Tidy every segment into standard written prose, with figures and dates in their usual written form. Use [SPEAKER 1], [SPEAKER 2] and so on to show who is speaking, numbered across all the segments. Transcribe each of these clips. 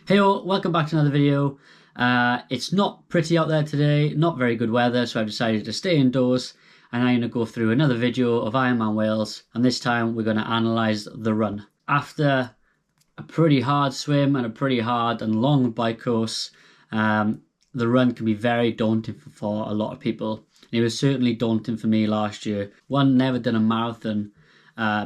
[SPEAKER 1] Hey all, welcome back to another video. It's not pretty out there today, not very good weather, so I've decided to stay indoors and I'm going to go through another video of Ironman Wales, and this time we're going to analyse the run. After a pretty hard swim and a pretty hard and long bike course, the run can be very daunting for a lot of people. And it was certainly daunting for me last year. One, never done a marathon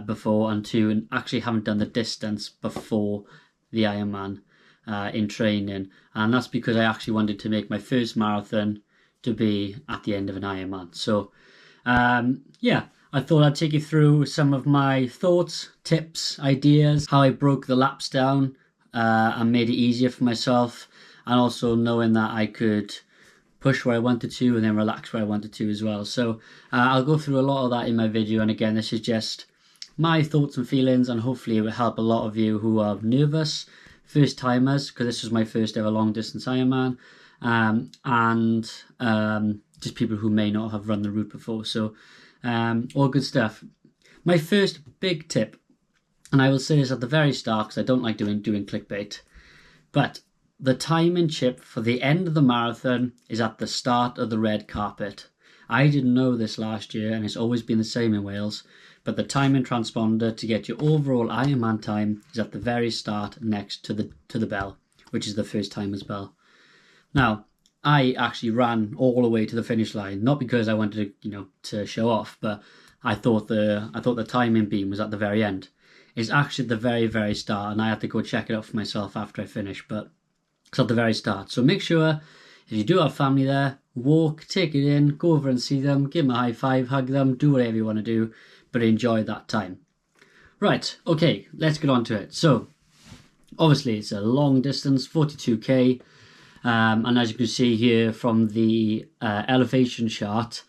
[SPEAKER 1] before, and two, actually haven't done the distance before the Ironman. In training, and that's because I actually wanted to make my first marathon to be at the end of an Ironman. So yeah, I thought I'd take you through some of my thoughts, tips, ideas, how I broke the laps down and made it easier for myself, and also knowing that I could push where I wanted to and then relax where I wanted to as well. So I'll go through a lot of that in my video, and again, this is just my thoughts and feelings, and hopefully it will help a lot of you who are nervous, first timers, because this was my first ever long distance Ironman, and just people who may not have run the route before. So all good stuff. My first big tip, and I will say this at the very start because I don't like doing clickbait, but the timing chip for the end of the marathon is at the start of the red carpet. I didn't know this last year, and it's always been the same in Wales, but the timing transponder to get your overall Ironman time is at the very start next to the bell, which is the first timer's bell. Now, I actually ran all the way to the finish line, not because I wanted to show off, but I thought the timing beam was at the very end. It's actually at the very, very start, and I had to go check it out for myself after I finished, but it's at the very start. So make sure, if you do have family there, walk, take it in, go over and see them, give them a high five, hug them, do whatever you want to do, but enjoy that time. Right, okay, let's get on to it. So, obviously it's a long distance, 42k, and as you can see here from the elevation chart,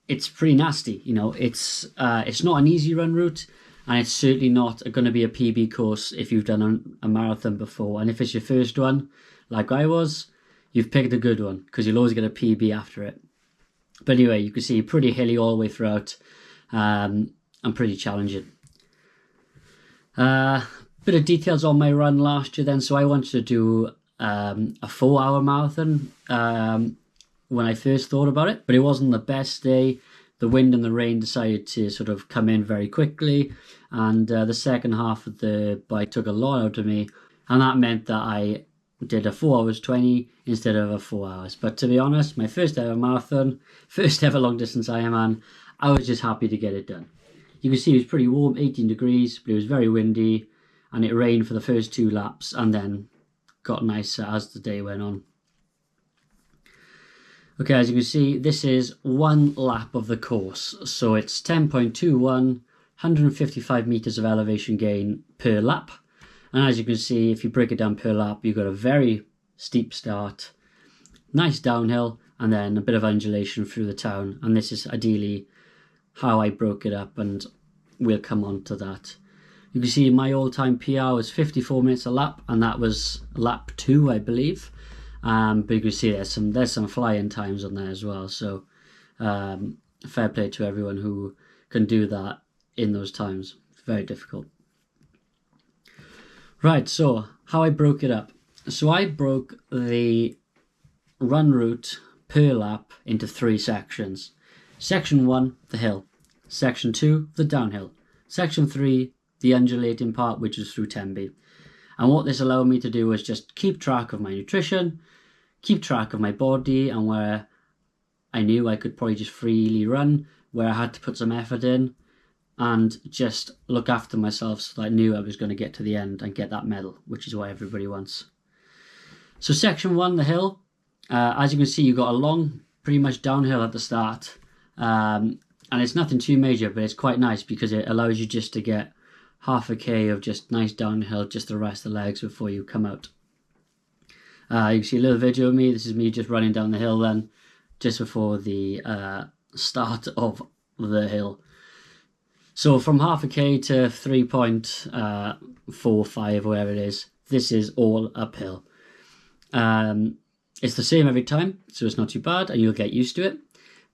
[SPEAKER 1] it's pretty nasty. It's not an easy run route, and it's certainly not going to be a PB course if you've done a marathon before. And if it's your first one, like I was, you've picked a good one, because you'll always get a PB after it. But anyway, you can see pretty hilly all the way throughout, and pretty challenging. Bit of details on my run last year then. So I wanted to do a 4-hour marathon when I first thought about it, but it wasn't the best day. The wind and the rain decided to sort of come in very quickly, and the second half of the bike took a lot out of me, and that meant that I did a 4 hours 20 instead of a 4 hours. But to be honest, my first ever marathon, first ever long distance Ironman, I was just happy to get it done. You can see it was pretty warm, 18 degrees, but it was very windy, and it rained for the first 2 laps and then got nicer as the day went on. Okay, as you can see, this is 1 lap of the course. So it's 10.21, 155 meters of elevation gain per lap. And as you can see, if you break it down per lap, you've got a very steep start, nice downhill, and then a bit of undulation through the town. And this is ideally how I broke it up, and we'll come on to that. You can see my all-time PR was 54 minutes a lap, and that was lap 2, I believe. But you can see there's some flying times on there as well. So fair play to everyone who can do that in those times. It's very difficult. Right, so how I broke it up. So I broke the run route per lap into 3 sections. Section 1, the hill. Section 2, the downhill. Section 3, the undulating part, which is through Tenby. And what this allowed me to do was just keep track of my nutrition, keep track of my body, and where I knew I could probably just freely run, where I had to put some effort in, and just look after myself so that I knew I was going to get to the end and get that medal, which is what everybody wants. So section 1, the hill, as you can see, you've got a long, pretty much downhill at the start, and it's nothing too major, but it's quite nice because it allows you just to get half a K of just nice downhill, just to rest the legs before you come out. You can see a little video of me. This is me just running down the hill then, just before the start of the hill. So from half a K to 3.45, whatever it is, this is all uphill. It's the same every time, so it's not too bad, and you'll get used to it.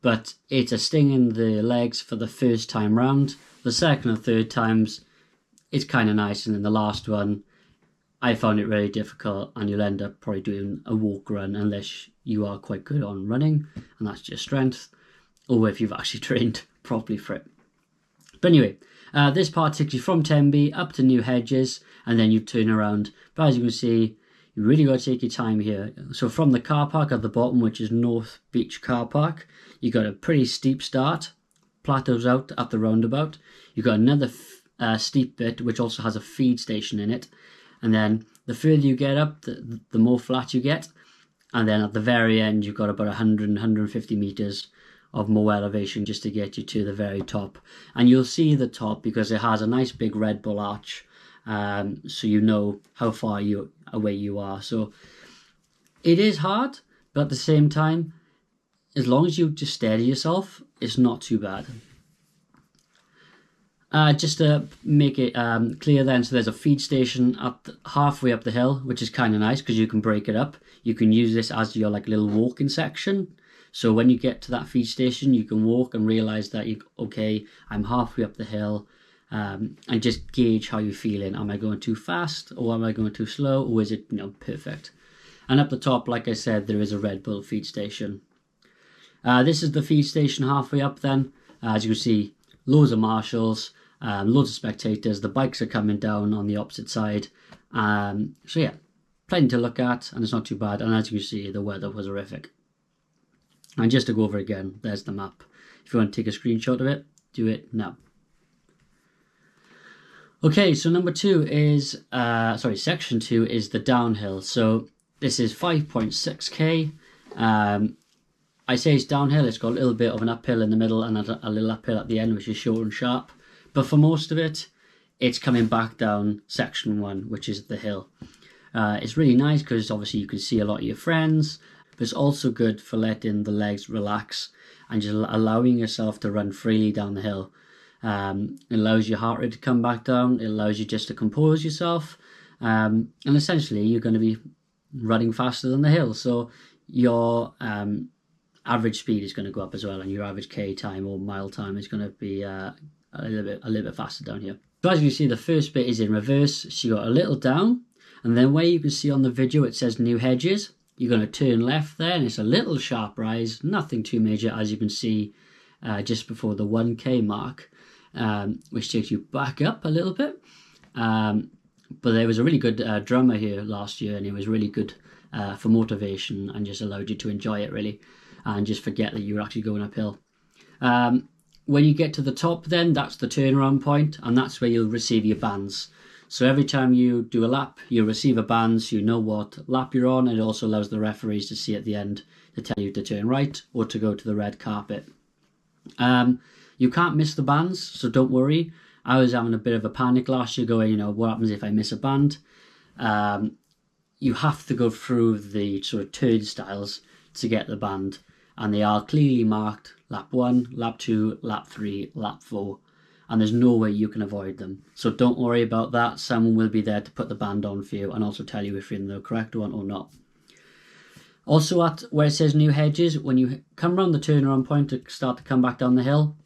[SPEAKER 1] But it's a sting in the legs for the first time round. The second and third times, it's kind of nice, and then the last one, I found it really difficult, and you'll end up probably doing a walk run unless you are quite good on running, and that's just strength, or if you've actually trained properly for it. But anyway, this part takes you from Tenby up to New Hedges, and then you turn around. But as you can see, you really got to take your time here. So from the car park at the bottom, which is North Beach Car Park, you got a pretty steep start, plateaus out at the roundabout. You got another steep bit, which also has a feed station in it. And then the further you get up, the more flat you get. And then at the very end, you've got about 100, 150 meters of more elevation just to get you to the very top. And you'll see the top because it has a nice big Red Bull arch, so you know how far away you are. So it is hard, but at the same time, as long as you just steady yourself, it's not too bad. Just to make it clear then, so there's a feed station halfway up the hill, which is kind of nice because you can break it up. You can use this as your like little walking section. So when you get to that feed station, you can walk and realize that I'm halfway up the hill, and just gauge how you're feeling. Am I going too fast, or am I going too slow, or is it perfect? And up the top, like I said, there is a Red Bull feed station. This is the feed station halfway up then. As you can see, loads of marshals, loads of spectators. The bikes are coming down on the opposite side. So yeah, plenty to look at, and it's not too bad. And as you can see, the weather was horrific. And just to go over again, there's the map. If you want to take a screenshot of it, do it now. Okay, so section 2 is the downhill. So this is 5.6k. I say it's downhill, it's got a little bit of an uphill in the middle and a little uphill at the end, which is short and sharp. But for most of it, it's coming back down section 1, which is the hill. It's really nice because obviously you can see a lot of your friends, but it's also good for letting the legs relax and just allowing yourself to run freely down the hill. It allows your heart rate to come back down. It allows you just to compose yourself. And essentially, you're going to be running faster than the hill. So your average speed is going to go up as well, and your average K time or mile time is going to be a little bit faster down here. So as you see, the first bit is in reverse. So you got a little down, and then where you can see on the video it says New Hedges, you're going to turn left there, and it's a little sharp rise, nothing too major, as you can see just before the 1k mark, which takes you back up a little bit. But there was a really good drummer here last year, and it was really good for motivation and just allowed you to enjoy it really, and just forget that you're actually going uphill. When you get to the top then, that's the turnaround point, and that's where you'll receive your bands. So every time you do a lap, you'll receive a band so you know what lap you're on, and it also allows the referees to see at the end to tell you to turn right or to go to the red carpet. You can't miss the bands, so don't worry. I was having a bit of a panic last year going, what happens if I miss a band? You have to go through the sort of turnstiles to get the band, and they are clearly marked lap 1, lap 2, lap 3, lap 4, and there's no way you can avoid them. So don't worry about that. Someone will be there to put the band on for you and also tell you if you're in the correct one or not. Also at where it says New Hedges, when you come around the turnaround point to start to come back down the hill,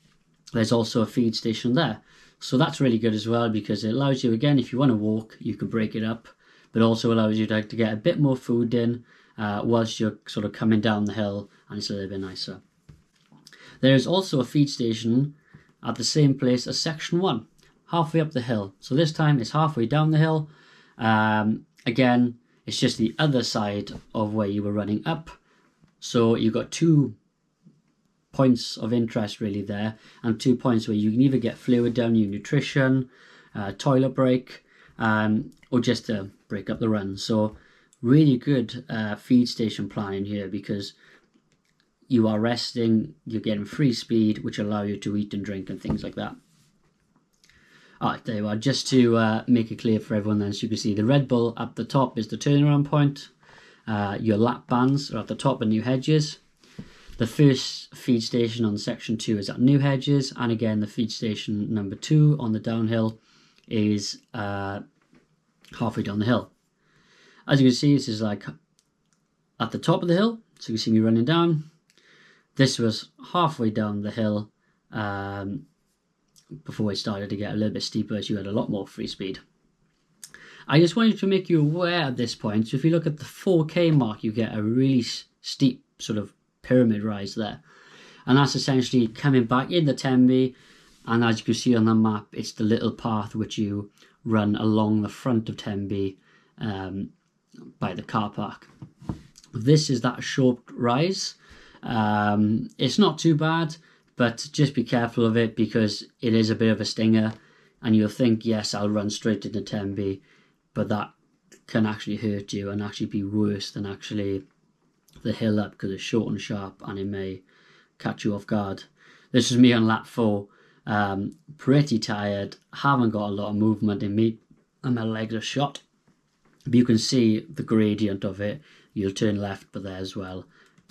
[SPEAKER 1] there's also a feed station there. So that's really good as well, because it allows you, again, if you want to walk, you can break it up, but also allows you to get a bit more food in whilst you're sort of coming down the hill, and it's a little bit nicer. There's also a feed station at the same place as section 1, halfway up the hill. So this time it's halfway down the hill. Again, it's just the other side of where you were running up. So you've got 2 points of interest really there, and 2 points where you can either get fluid down your nutrition, toilet break, or just to break up the run. So really good feed station planning here, because you are resting, you're getting free speed, which allow you to eat and drink and things like that. Alright, there you are. Just to make it clear for everyone then, so you can see the Red Bull at the top is the turnaround point. Your lap bands are at the top of New Hedges. The first feed station on section 2 is at New Hedges, and again the feed station number 2 on the downhill is halfway down the hill. As you can see, this is like at the top of the hill, so you can see me running down. This was halfway down the hill before it started to get a little bit steeper, as you had a lot more free speed. I just wanted to make you aware at this point. So if you look at the 4K mark, you get a really steep sort of pyramid rise there. And that's essentially coming back into Tenby. And as you can see on the map, it's the little path which you run along the front of Tenby by the car park. This is that short rise. It's not too bad, but just be careful of it because it is a bit of a stinger. And you'll think, yes, I'll run straight into Tenby, but that can actually hurt you and actually be worse than actually the hill up because it's short and sharp and it may catch you off guard. This is me on lap 4, pretty tired, haven't got a lot of movement in me and my legs are shot. But you can see the gradient of it. You'll turn left but there as well,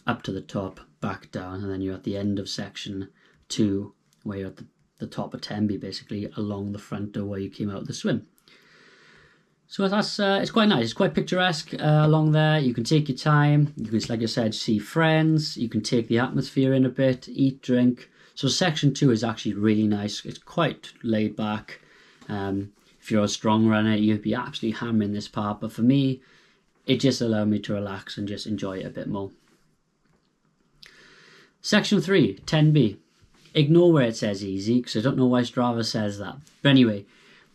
[SPEAKER 1] up to the top, back down, and then you're at the end of section 2 where you're at the top of Tenby, basically along the front of where you came out of the swim. So that's it's quite nice. It's quite picturesque along there. You can take your time. You can, like I said, see friends. You can take the atmosphere in a bit, eat, drink. So section 2 is actually really nice. It's quite laid back. If you're a strong runner, you'd be absolutely hammering this part. But for me, it just allowed me to relax and just enjoy it a bit more. Section 3, 10B. Ignore where it says easy, because I don't know why Strava says that. But anyway,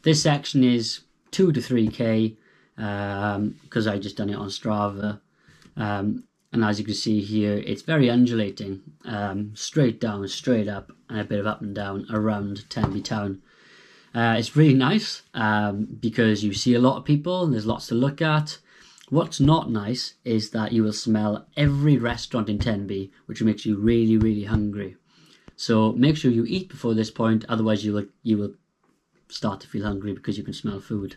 [SPEAKER 1] this section is 2 to 3k, because I just done it on Strava. And as you can see here, it's very undulating, straight down, straight up, and a bit of up and down around Tenby town. It's really nice because you see a lot of people and there's lots to look at. What's not nice is that you will smell every restaurant in Tenby, which makes you really, really hungry. So make sure you eat before this point, otherwise you will start to feel hungry because you can smell food.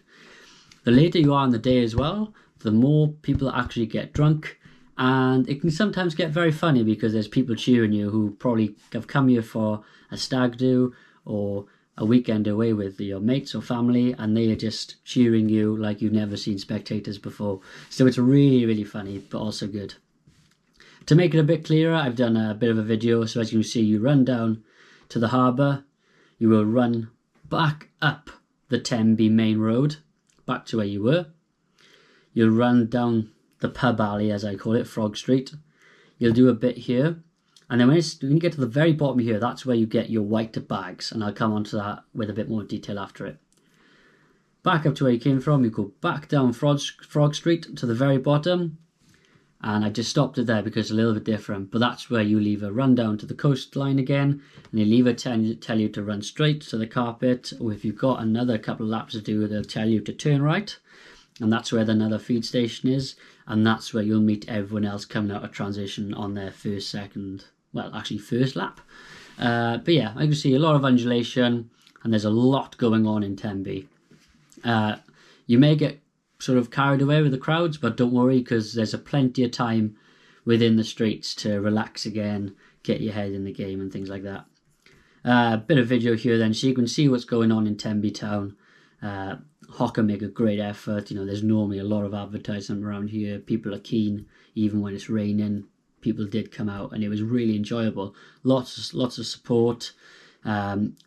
[SPEAKER 1] The later you are in the day as well, the more people actually get drunk, and it can sometimes get very funny because there's people cheering you who probably have come here for a stag do or a weekend away with your mates or family, and they are just cheering you like you've never seen spectators before. So it's really, really funny, but also good. To make it a bit clearer, I've done a bit of a video. So as you can see, you run down to the harbour, you will run back up the Tenby main road, back to where you were. You'll run down the pub alley, as I call it, Frog Street. You'll do a bit here. And then when you get to the very bottom here, that's where you get your white bags. And I'll come on to that with a bit more detail after it. Back up to where you came from, you go back down Frog Street to the very bottom. And I just stopped it there because it's a little bit different. But that's where you leave a run down to the coastline again. And they leave it tell you to run straight to the carpet. Or if you've got another couple of laps to do, they'll tell you to turn right. And that's where another feed station is. And that's where you'll meet everyone else coming out of transition on their first lap. But yeah, I can see a lot of undulation. And there's a lot going on in Tenby. You may get sort of carried away with the crowds, but don't worry because there's a plenty of time within the streets to relax again, get your head in the game and things like that. A bit of video here then, so you can see what's going on in Tenby town. Hocker make a great effort. You know, there's normally a lot of advertising around here. People are keen, even when it's raining. People did come out, and it was really enjoyable. Lots of support.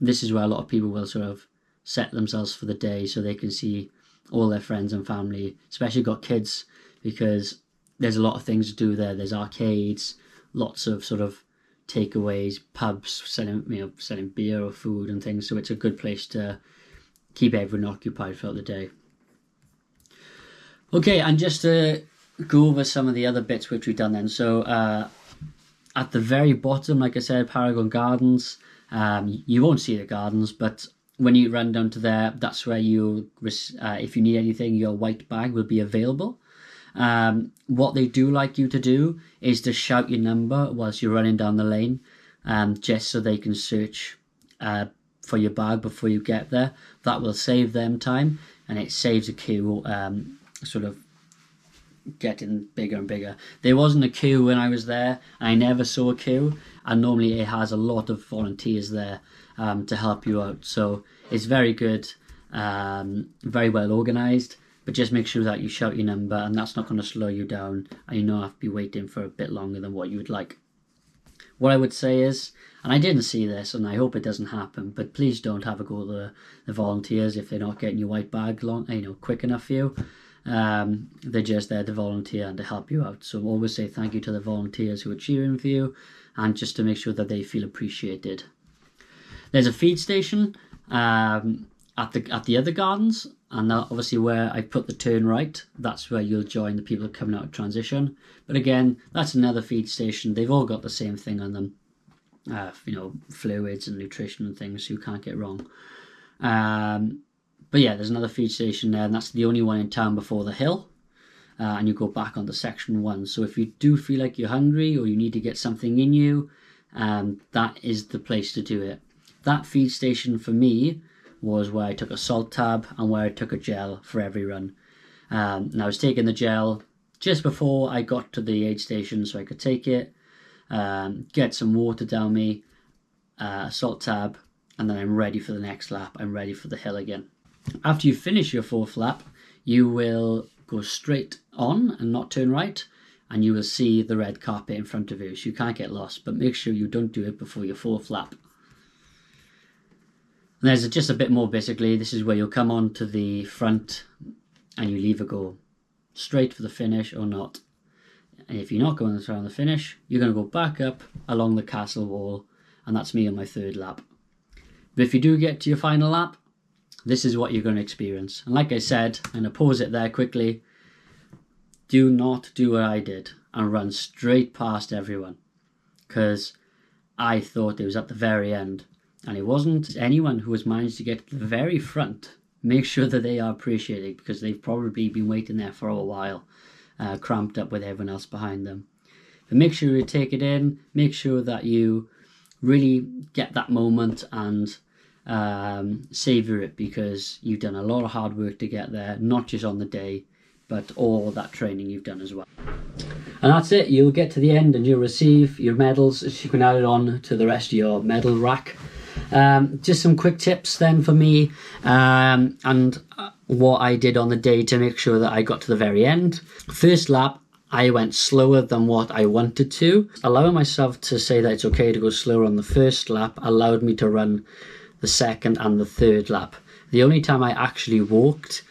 [SPEAKER 1] This is where a lot of people will sort of set themselves for the day, so they can see all their friends and family, especially got kids, because there's a lot of things to do there. There's arcades, lots of sort of takeaways, pubs selling beer or food and things. So it's a good place to keep everyone occupied throughout the day. Okay, and just to go over some of the other bits which we've done then. So at the very bottom, like I said, Paragon Gardens. You won't see the gardens, but when you run down to there, that's where if you need anything, your white bag will be available. What they do like you to do is to shout your number whilst you're running down the lane, just so they can search for your bag before you get there. That will save them time, and it saves a queue sort of getting bigger and bigger. There wasn't a queue when I was there. I never saw a queue, and normally it has a lot of volunteers there to help you out. So it's very good, very well organised, but just make sure that you shout your number, and that's not going to slow you down, and you don't have to be waiting for a bit longer than what you would like. What I would say is, and I didn't see this, and I hope it doesn't happen, but please don't have a go at the volunteers if they're not getting your white bag quick enough for you. They're just there to volunteer and to help you out. So always say thank you to the volunteers who are cheering for you, and just to make sure that they feel appreciated. There's a feed station at the other gardens, and that obviously where I put the turn right, that's where you'll join the people coming out of transition. But again, that's another feed station. They've all got the same thing on them, fluids and nutrition and things, so you can't get wrong. But yeah, there's another feed station there, and that's the only one in town before the hill. And you go back onto section 1. So if you do feel like you're hungry or you need to get something in you, that is the place to do it. That feed station for me was where I took a salt tab and where I took a gel for every run. And I was taking the gel just before I got to the aid station so I could take it, get some water down me, salt tab, and then I'm ready for the next lap. I'm ready for the hill again. After you finish your 4th lap, you will go straight on and not turn right, and you will see the red carpet in front of you, so you can't get lost, but make sure you don't do it before your 4th lap. And there's just a bit more basically. This is where you'll come on to the front and you'll either go straight for the finish or not. And if you're not going around the finish, you're going to go back up along the castle wall, and that's me on my 3rd lap. But if you do get to your final lap, this is what you're going to experience. And like I said, I'm going to pause it there quickly. Do not do what I did and run straight past everyone, because I thought it was at the very end, and it wasn't. Anyone who has managed to get to the very front, make sure that they are appreciated, because they've probably been waiting there for a while, cramped up with everyone else behind them. But make sure you take it in, make sure that you really get that moment and savor it, because you've done a lot of hard work to get there, not just on the day, but all that training you've done as well. And that's it. You'll get to the end and you'll receive your medals, so you can add it on to the rest of your medal rack. Just some quick tips then for me, and what I did on the day to make sure that I got to the very end. First lap, I went slower than what I wanted to. Allowing myself to say that it's okay to go slower on the first lap allowed me to run the 2nd and the 3rd lap. The only time I actually walked,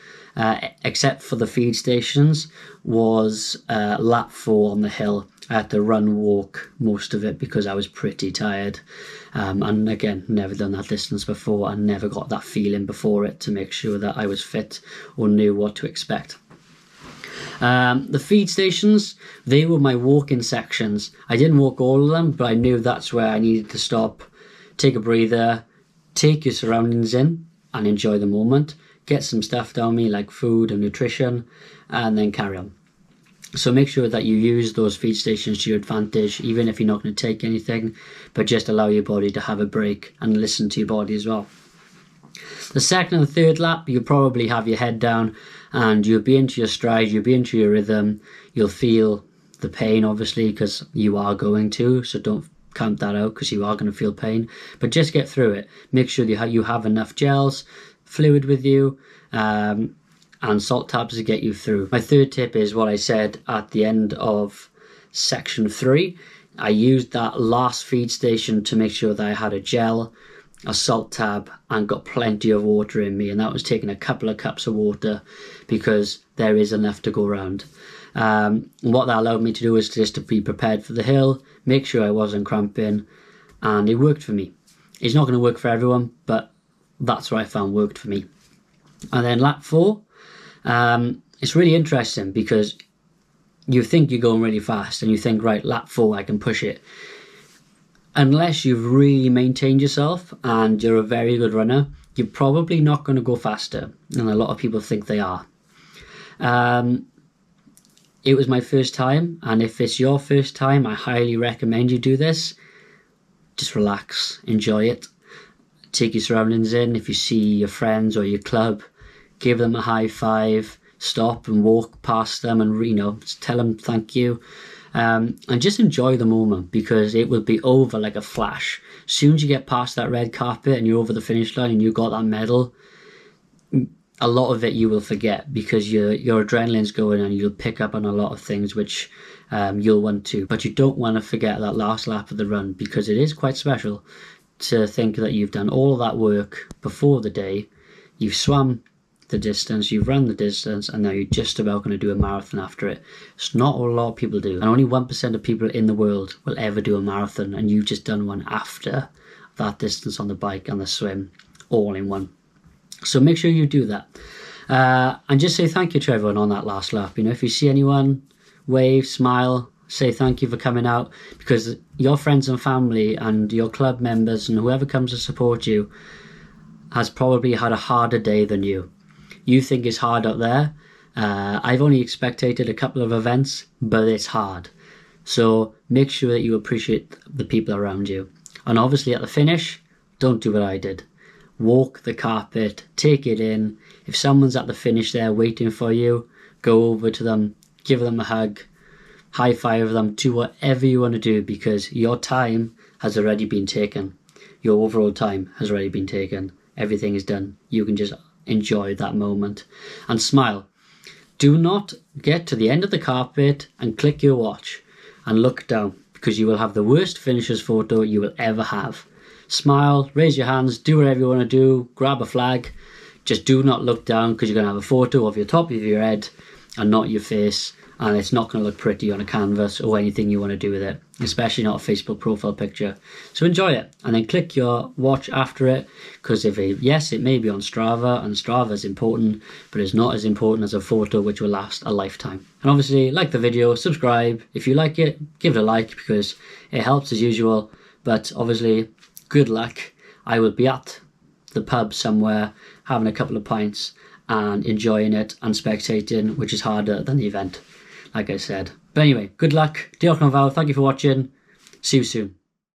[SPEAKER 1] except for the feed stations, was lap 4 on the hill. I had to walk most of it because I was pretty tired. And again, never done that distance before and never got that feeling before it to make sure that I was fit or knew what to expect. The feed stations, they were my walking sections. I didn't walk all of them, but I knew that's where I needed to stop, take a breather, take your surroundings in and enjoy the moment, get some stuff down me like food and nutrition, and then carry on. So make sure that you use those feed stations to your advantage, even if you're not going to take anything, but just allow your body to have a break and listen to your body as well. The 2nd and the 3rd lap, you'll probably have your head down and you'll be into your stride, you'll be into your rhythm, you'll feel the pain obviously because you are going to, so don't count that out because you are going to feel pain, but just get through it. Make sure you have enough gels, fluid with you, and salt tabs to get you through. My 3rd tip is what I said at the end of section 3. I used that last feed station to make sure that I had a gel, a salt tab, and got plenty of water in me, and that was taking a couple of cups of water because there is enough to go around. What that allowed me to do is just to be prepared for the hill, make sure I wasn't cramping, and it worked for me. It's not going to work for everyone, but that's what I found worked for me. And then lap 4, it's really interesting because you think you're going really fast and you think, right, lap 4, I can push it. Unless you've really maintained yourself and you're a very good runner, you're probably not going to go faster, and a lot of people think they are. It was my first time, and if it's your first time, I highly recommend you do this. Just relax, enjoy it, take your surroundings in. If you see your friends or your club, give them a high five, stop and walk past them and tell them thank you, and just enjoy the moment, because it will be over like a flash. As soon as you get past that red carpet and you're over the finish line and you got that medal, a lot of it you will forget because your adrenaline's going and you'll pick up on a lot of things which you'll want to. But you don't want to forget that last lap of the run, because it is quite special to think that you've done all of that work before the day, you've swam the distance, you've run the distance, and now you're just about going to do a marathon after it. It's not what a lot of people do, and only 1% of people in the world will ever do a marathon, and you've just done one after that distance on the bike and the swim, all in one. So make sure you do that. And just say thank you to everyone on that last lap. You know, if you see anyone, wave, smile, say thank you for coming out, because your friends and family and your club members and whoever comes to support you has probably had a harder day than you. You think it's hard out there. I've only spectated a couple of events, but it's hard. So make sure that you appreciate the people around you. And obviously at the finish, don't do what I did. Walk the carpet, take it in. If someone's at the finish there waiting for you, go over to them, give them a hug, high five them, do whatever you want to do, because your time has already been taken. Your overall time has already been taken. Everything is done. You can just enjoy that moment and smile. Do not get to the end of the carpet and click your watch and look down, because you will have the worst finisher's photo you will ever have. Smile, raise your hands, do whatever you want to do, grab a flag. Just do not look down, because you're going to have a photo of your top of your head and not your face, and it's not going to look pretty on a canvas or anything you want to do with it, especially not a Facebook profile picture. So enjoy it, and then click your watch after it, because yes, it may be on Strava, and Strava is important, but it's not as important as a photo which will last a lifetime. And obviously, like the video, subscribe. If you like it, give it a like, because it helps as usual. But obviously, good luck. I will be at the pub somewhere having a couple of pints and enjoying it and spectating, which is harder than the event, like I said. But anyway, good luck. Diolch yn fawr. Thank you for watching. See you soon.